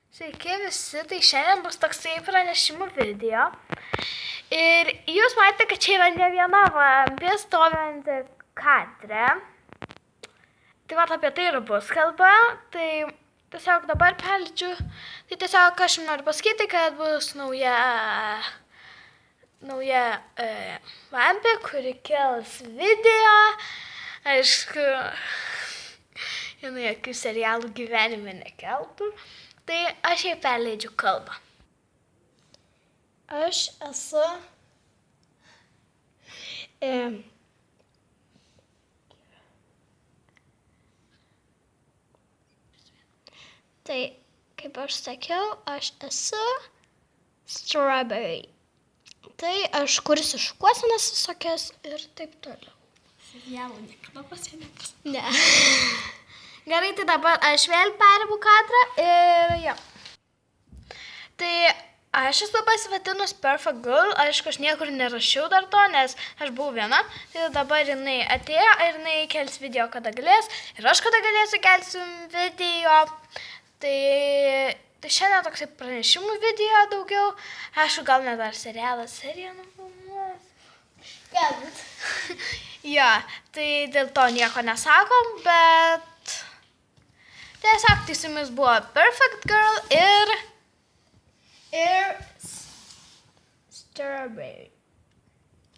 Sveiki visi, tai šiandien bus toksai pranešimų video. Ir jūs matėte, kad čia yra ne viena vampė stovinti kadre. Tai va apie tai ir bus kalba. Tai tiesiog dabar perleidžiu. Tai tiesiog aš noriu pasakyti, kad bus nauja vampė, kuri kels video. Aišku, jinai jokių serialų gyvenime nekeltų. Tai aš jai perleidžiu kalbą. Aš esu tai, kaip aš sakiau, aš esu Strawberry. Tai aš kursiu šukuosenas visokias ir taip toliau. Serialų niekada pasieniekas. Ne. Gerai, tai dabar aš vėl perimu kadrą ir jo. Tai aš esu pasivadinus Perfect Girl, aišku, aš niekur nerašiau dar to, nes aš buvau viena. Tai dabar jinai atėjo ir jinai kels video, kada galės. Ir aš kada galėsiu kelsiu video. Tai šiandien toksai pranešimų video daugiau. Aišku, gal net dar serialas seriją nufilmuos. Galbūt. Jo, tai dėl to nieko nesakom, bet tiesiog tai su jumis buvo Perfect Girl ir Strawberry.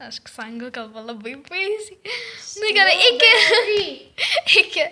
aš anglų kalba labai baisiai. Na gerai, iki.